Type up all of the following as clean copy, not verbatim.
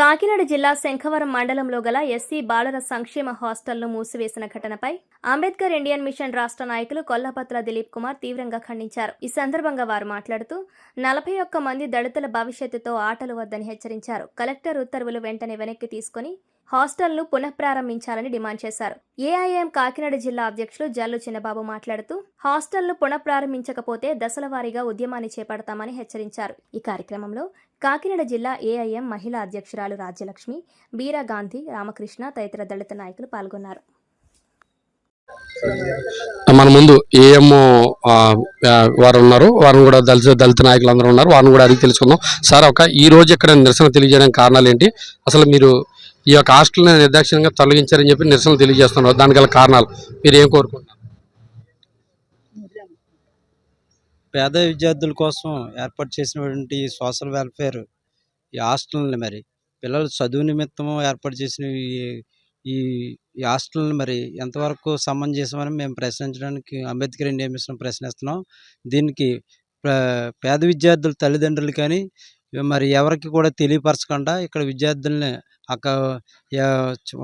కాకినాడ జిల్లా శంఖవరం మండలంలో గల ఎస్సీ బాలుర సంక్షేమ హాస్టల్ను మూసివేసిన ఘటనపై అంబేద్కర్ ఇండియన్ మిషన్ రాష్ట్ర నాయకులు కొల్లపత్ర దిలీప్ కుమార్ తీవ్రంగా ఖండించారు. ఈ సందర్భంగా వారు మాట్లాడుతూ 41 మంది దళితుల భవిష్యత్తుతో ఆటలు వద్దని హెచ్చరించారు. కలెక్టర్ ఉత్తర్వులు వెంటనే వెనక్కి తీసుకుని హాస్టల్ను పునఃప్రారంభించాలని డిమాండ్ చేశారు. ఏఐఎం కాకినాడ జిల్లా అధ్యక్షులు జల్లు చిన్నబాబు మాట్లాడుతూ హాస్టల్ను పునఃప్రారంభించకపోతే దశలవారీగా ఉద్యమాన్ని చేపడతామని హెచ్చరించారు. ఈ కార్యక్రమంలో కాకినాడ జిల్లా ఏఐఎం మహిళా అధ్యక్షురాలు రాజ్యలక్ష్మి, బీరా గాంధీ, రామకృష్ణ తదితర దళిత నాయకులు పాల్గొన్నారు. మన ముందు ఏఎం వారు ఉన్నారు, వారిని కూడా దళిత నాయకులు అందరూ ఉన్నారు, వారిని కూడా అడిగి తెలుసుకుందాం. సార్, ఈ రోజు ఇక్కడ నిరసన తెలియజేయడానికి కారణాలు ఏంటి? అసలు మీరు ఈ యొక్క హాస్టల్ని నిర్దాక్షిణ్యంగా తొలగించారని చెప్పి నిరసన తెలియజేస్తున్నారు, దానికి గల కారణాలు మీరు ఏం కోరుకుంటున్నారు? పేద విద్యార్థుల కోసం ఏర్పాటు చేసినటువంటి సోషల్ వెల్ఫేర్ ఈ హాస్టల్ని మరి పిల్లలు చదువు నిమిత్తం ఏర్పాటు చేసిన ఈ హాస్టల్ని మరి ఎంతవరకు సమంజసమని మేము ప్రశ్నించడానికి అంబేద్కర్ ఇండియన్ మిషన్ ప్రశ్నిస్తున్నాం. దీనికి పేద విద్యార్థుల తల్లిదండ్రులు కానీ మరి ఎవరికి కూడా తెలియపరచకుండా ఇక్కడ విద్యార్థుల్ని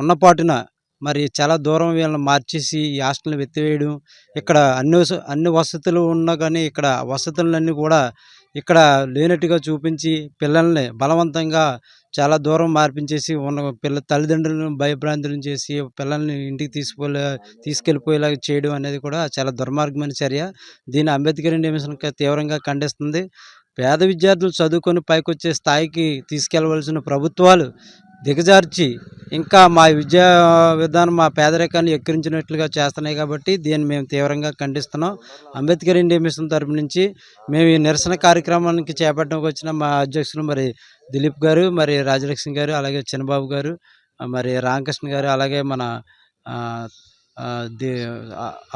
ఉన్నపాటున మరి చాలా దూరం వీళ్ళని మార్చేసి ఈ హాస్టల్ని ఎత్తివేయడం, ఇక్కడ అన్ని వసతులు ఉన్నా కానీ ఇక్కడ వసతులన్నీ కూడా ఇక్కడ లేనట్టుగా చూపించి పిల్లల్ని బలవంతంగా చాలా దూరం మార్పించేసి తల్లిదండ్రులను భయభ్రాంతులను చేసి పిల్లల్ని ఇంటికి తీసుకెళ్ళిపోయేలా చేయడం అనేది కూడా చాలా దుర్మార్గమైన చర్య. దీన్ని అంబేద్కర్ ఇండియన్ మిషన్ తీవ్రంగా ఖండిస్తుంది. పేద విద్యార్థులు చదువుకొని పైకొచ్చే స్థాయికి తీసుకెళ్లవలసిన ప్రభుత్వాలు దిగజార్చి ఇంకా మా విద్యా విధానం మా పేదరికాన్ని ఎక్కిరించినట్లుగా చేస్తున్నాయి. కాబట్టి దీన్ని మేము తీవ్రంగా ఖండిస్తున్నాం. అంబేద్కర్ ఇండియన్ మిషన్ తరపు నుంచి మేము ఈ నిరసన కార్యక్రమానికి చేపట్టడానికి వచ్చిన మా అధ్యక్షులు మరి దిలీప్ గారు, మరి రాజలక్ష్మి గారు, అలాగే చిన్నబాబు గారు, మరి రామకృష్ణ గారు, అలాగే మన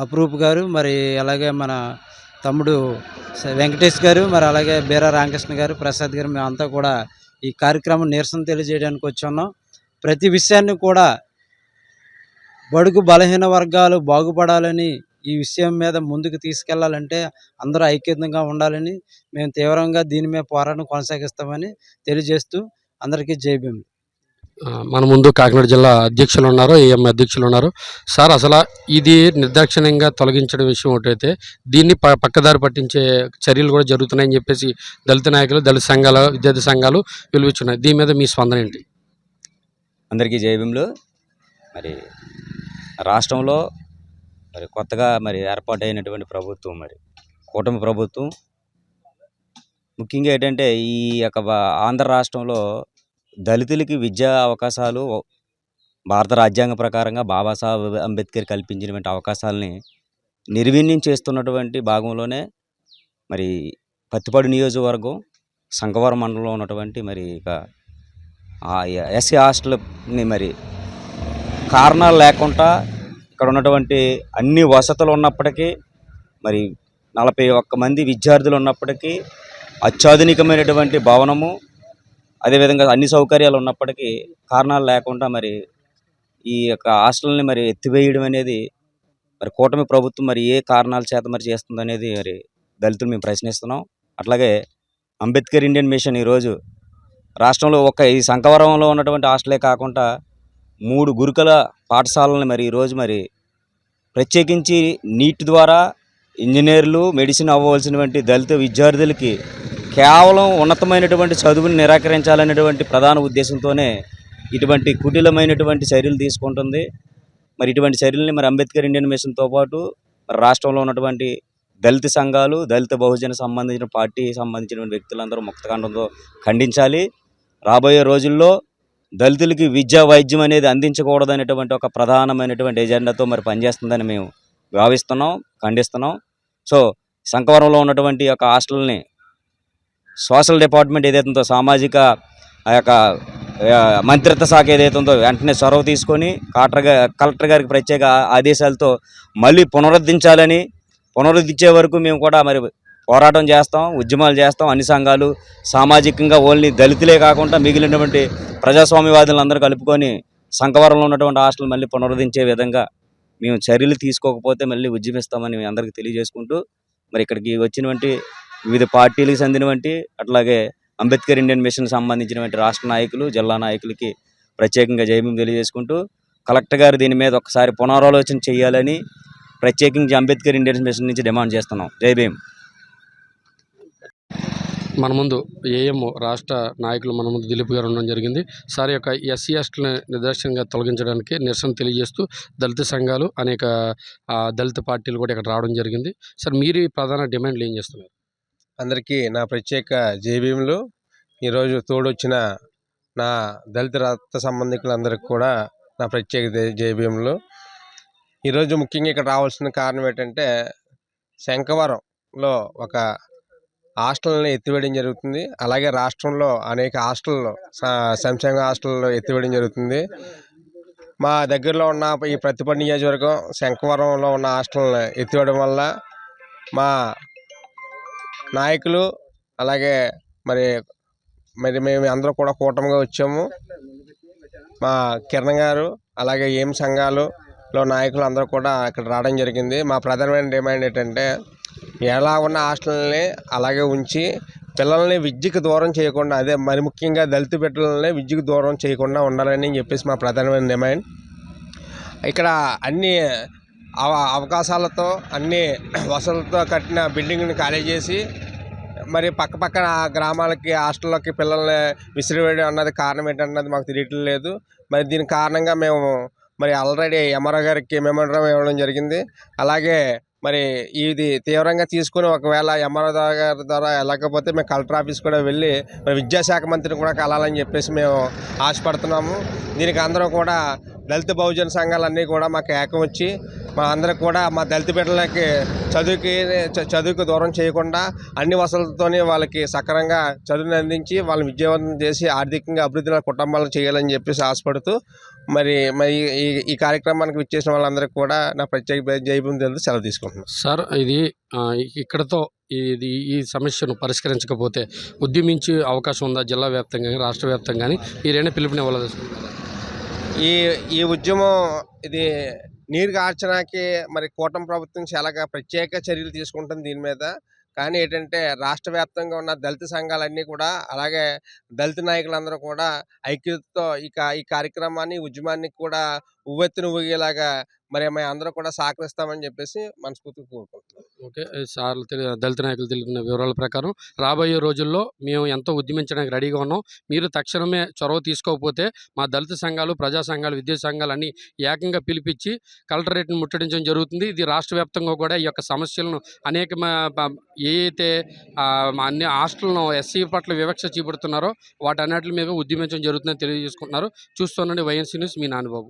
అప్రూప్ గారు, మరి అలాగే మన తమ్ముడు వెంకటేష్ గారు, మరి అలాగే బీరా రామకృష్ణ గారు, ప్రసాద్ గారు, మేమంతా కూడా ఈ కార్యక్రమం నిరసన తెలియజేయడానికి వచ్చున్నాం. ప్రతి విషయాన్ని కూడా బడుగు బలహీన వర్గాలు బాగుపడాలని, ఈ విషయం మీద ముందుకు తీసుకెళ్లాలంటే అందరూ ఐక్యంగా ఉండాలని మేము తీవ్రంగా దీని మీద పోరాటం కొనసాగిస్తామని తెలియజేస్తూ అందరికీ జై భీమ్. మన ముందు కాకినాడ జిల్లా అధ్యక్షులు ఉన్నారు, ఏఎం అధ్యక్షులు ఉన్నారు. సార్, అసలు ఇది నిర్దాక్షిణ్యంగా తొలగించడం విషయం ఒకటైతే దీన్ని పక్కదారి పట్టించే చర్యలు కూడా జరుగుతున్నాయని చెప్పేసి దళిత నాయకులు, దళిత సంఘాలు, విద్యార్థి సంఘాలు వెలువచ్చున్నాయి. దీని మీద మీ స్పందన ఏంటి? అందరికీ జై భీమ్లు. మరి రాష్ట్రంలో మరి కొత్తగా మరి ఏర్పాటైనటువంటి ప్రభుత్వం, మరి కూటమి ప్రభుత్వం, ముఖ్యంగా ఏంటంటే ఈ యొక్క ఆంధ్ర రాష్ట్రంలో దళితులకి విద్యా అవకాశాలు భారత రాజ్యాంగ ప్రకారంగా బాబాసాహెబ్ అంబేద్కర్ కల్పించినటువంటి అవకాశాలని నిర్వీర్యం చేస్తున్నటువంటి భాగంలోనే మరి పత్తిపాడు నియోజకవర్గం శంఖవరం మండలంలో ఉన్నటువంటి మరి ఇక ఎస్సీ హాస్టల్ని మరి కారణాలు లేకుండా ఇక్కడ ఉన్నటువంటి అన్ని వసతులు ఉన్నప్పటికీ, మరి 41 మంది విద్యార్థులు ఉన్నప్పటికీ, అత్యాధునికమైనటువంటి భవనము, అదేవిధంగా అన్ని సౌకర్యాలు ఉన్నప్పటికీ కారణాలు లేకుండా మరి ఈ యొక్క హాస్టల్ని మరి ఎత్తివేయడం అనేది మరి కూటమి ప్రభుత్వం మరి ఏ కారణాల చేత మరి చేస్తుంది అనేది మరి దళితులు మేము ప్రశ్నిస్తున్నాం. అట్లాగే అంబేద్కర్ ఇండియన్ మిషన్ ఈరోజు రాష్ట్రంలో ఈ శంఖవరంలో ఉన్నటువంటి హాస్టలే కాకుండా 3 గురుకుల పాఠశాలని మరి ఈరోజు మరి ప్రత్యేకించి నీట్ ద్వారా ఇంజనీర్లు, మెడిసిన్ అవ్వవలసినటువంటి దళిత విద్యార్థులకి కేవలం ఉన్నతమైనటువంటి చదువుని నిరాకరించాలనేటువంటి ప్రధాన ఉద్దేశంతోనే ఇటువంటి కుటిలమైనటువంటి చర్యలు తీసుకుంటుంది. మరి ఇటువంటి చర్యల్ని మరి అంబేద్కర్ ఇండియన్ మిషన్తో పాటు మరి రాష్ట్రంలో ఉన్నటువంటి దళిత సంఘాలు, దళిత బహుజన సంబంధించిన పార్టీకి సంబంధించిన వ్యక్తులందరూ ముక్తకంఠంతో ఖండించాలి. రాబోయే రోజుల్లో దళితులకి విద్యా, వైద్యం అనేది అందించకూడదనేటువంటి ఒక ప్రధానమైనటువంటి ఎజెండాతో మరి పనిచేస్తుందని మేము భావిస్తున్నాం, ఖండిస్తున్నాం. సో శంఖవరంలో ఉన్నటువంటి యొక్క హాస్టల్ని సోషల్ డిపార్ట్మెంట్ ఏదైతుందో, సామాజిక ఆ యొక్క మంత్రిత్వ శాఖ ఏదైతుందో వెంటనే చొరవ తీసుకొని కలెక్టర్ గారికి ప్రత్యేక ఆదేశాలతో మళ్ళీ పునరుద్ధరించే వరకు మేము కూడా మరి పోరాటం చేస్తాం, ఉద్యమాలు చేస్తాం. అన్ని సంఘాలు సామాజికంగా ఓన్లీ దళితులే కాకుండా మిగిలినటువంటి ప్రజాస్వామ్యవాదులను అందరూ కలుపుకొని శంఖవరంలో ఉన్నటువంటి హాస్టల్ మళ్ళీ పునరుద్ధరించే విధంగా మేము చర్యలు తీసుకోకపోతే మళ్ళీ ఉద్యమిస్తామని అందరికీ తెలియజేసుకుంటూ, మరి ఇక్కడికి వచ్చినటువంటి వివిధ పార్టీలకు చెందినటువంటి, అట్లాగే అంబేద్కర్ ఇండియన్ మిషన్ సంబంధించినటువంటి రాష్ట్ర నాయకులు, జిల్లా నాయకులకి ప్రత్యేకంగా జైభీం తెలియజేసుకుంటూ, కలెక్టర్ గారు దీని మీద ఒకసారి పునరాలోచన చేయాలని ప్రత్యేకించి అంబేద్కర్ ఇండియన్ మిషన్ నుంచి డిమాండ్ చేస్తున్నాం. జై భీమ్. మన ముందు ఏఎం రాష్ట్ర నాయకులు మన ముందు దిలీప్ గారు ఉండడం జరిగింది. సార్ యొక్క ఎస్సీ ఎస్టీలను నిర్దాక్షిణ్యంగా తొలగించడానికి నిరసన తెలియజేస్తూ దళిత సంఘాలు, అనేక దళిత పార్టీలు కూడా ఇక్కడ రావడం జరిగింది. సార్ మీరు ఈ ప్రధాన డిమాండ్లు ఏం చేస్తున్నారు? అందరికీ నా ప్రత్యేక జైభీములు. ఈరోజు తోడొచ్చిన నా దళిత రక్త సంబంధికులందరికీ కూడా నా ప్రత్యేక జైభీములు. ఈరోజు ముఖ్యంగా ఇక్కడ రావాల్సిన కారణం ఏంటంటే, శంఖవరంలో ఒక హాస్టల్ని ఎత్తివేయడం జరుగుతుంది. అలాగే రాష్ట్రంలో అనేక హాస్టల్లో, సంక్షేమ హాస్టల్లో ఎత్తివేయడం జరుగుతుంది. మా దగ్గరలో ఉన్న ఈ ప్రతిపాడు నియోజకవర్గం శంఖవరంలో ఉన్న హాస్టల్ని ఎత్తివేయడం వల్ల మా నాయకులు, అలాగే మరి మేము అందరూ కూడా కూటమిగా వచ్చాము. మా కిరణ్ గారు, అలాగే ఏం సంఘాలులో నాయకులు అందరూ కూడా ఇక్కడ రావడం జరిగింది. మా ప్రధానమైన డిమాండ్ ఏంటంటే, ఎలా ఉన్న హాస్టల్ని అలాగే ఉంచి పిల్లల్ని విద్యకు దూరం చేయకుండా, అదే మరి ముఖ్యంగా దళిత బిడ్డలని విద్యకు దూరం చేయకుండా ఉండాలని చెప్పేసి మా ప్రధానమైన డిమాండ్. ఇక్కడ అన్ని అవకాశాలతో, అన్ని వసతులతో కట్టిన బిల్డింగ్ని ఖాళీ చేసి మరి పక్కపక్కన గ్రామాలకి హాస్టల్లోకి పిల్లల్ని విసిరివేయడం అన్నది కారణం ఏంటన్నది మాకు తెలియట్లేదు. మరి దీని కారణంగా మేము మరి ఆల్రెడీ ఎంఆర్ఓ గారికి మెమోరాండం ఇవ్వడం జరిగింది. అలాగే మరి ఇది తీవ్రంగా తీసుకుని ఒకవేళ ఎంఆర్ఓ గారి ద్వారా వెళ్ళకపోతే మేము కలెక్టర్ ఆఫీస్ కూడా వెళ్ళి మరి విద్యాశాఖ మంత్రిని కూడా కలాలని చెప్పేసి మేము ఆశపడుతున్నాము. దీనికి అందరూ కూడా దళిత బహుజన సంఘాలన్నీ కూడా మాకు ఏకం వచ్చి మా అందరికి కూడా మా దళిత బిడ్డలకి చదువుకి దూరం చేయకుండా అన్ని వసతులతోనే వాళ్ళకి సక్రమంగా చదువుని అందించి వాళ్ళని విద్యావంతం చేసి ఆర్థికంగా అభివృద్ధిలో కుటుంబాలను చేయాలని చెప్పేసి ఆశపడుతూ మరి ఈ కార్యక్రమానికి విచ్చేసిన వాళ్ళందరికీ కూడా నా ప్రత్యేక జైభీం తెలుసు సెలవు తీసుకుంటున్నాను. సార్ ఇది ఇక్కడతో ఈ సమస్యను పరిష్కరించకపోతే ఉద్యమించే అవకాశం ఉందా? జిల్లా వ్యాప్తంగా కానీ రాష్ట్ర వ్యాప్తంగా కానీ మీరైనా పిలుపునివ్వాలి. ఈ ఉద్యమం ఇది నీరు కార్చడానికి మరి కూటమి ప్రభుత్వం చాలా ప్రత్యేక చర్యలు తీసుకుంటుంది దీని మీద. కానీ ఏంటంటే, రాష్ట్ర వ్యాప్తంగా ఉన్న దళిత సంఘాలన్నీ కూడా, అలాగే దళిత నాయకులందరూ కూడా ఐక్యతతో ఈ కార్యక్రమాన్ని, ఉద్యమాన్ని కూడా ఉవ్వెత్తున ఊగేలాగా మరి మేము అందరూ కూడా సహకరిస్తామని చెప్పేసి మనస్ఫూర్తిగా కోరుకుంటున్నాం. ఓకే సార్, దళిత నాయకులు తెలిపిన వివరాల ప్రకారం రాబోయే రోజుల్లో మేము ఎంతో ఉద్యమించడానికి రెడీగా ఉన్నాం. మీరు తక్షణమే చొరవ తీసుకోకపోతే మా దళిత సంఘాలు, ప్రజా సంఘాలు, విద్యా సంఘాలు అన్నీ ఏకంగా పిలిపించి కలెక్టరేట్ను ముట్టడించడం జరుగుతుంది. ఇది రాష్ట్ర వ్యాప్తంగా కూడా ఈ యొక్క సమస్యలను అనేక ఏదైతే అన్ని హాస్టల్ను ఎస్సీ పట్ల వివక్ష చూపెడుతున్నారో వాటన్నిటి మీద ఉద్యమించడం జరుగుతుందని తెలియజేసుకుంటున్నారు. చూస్తున్నాండి వైఎన్సీ న్యూస్, మీ నాన్నబాబు.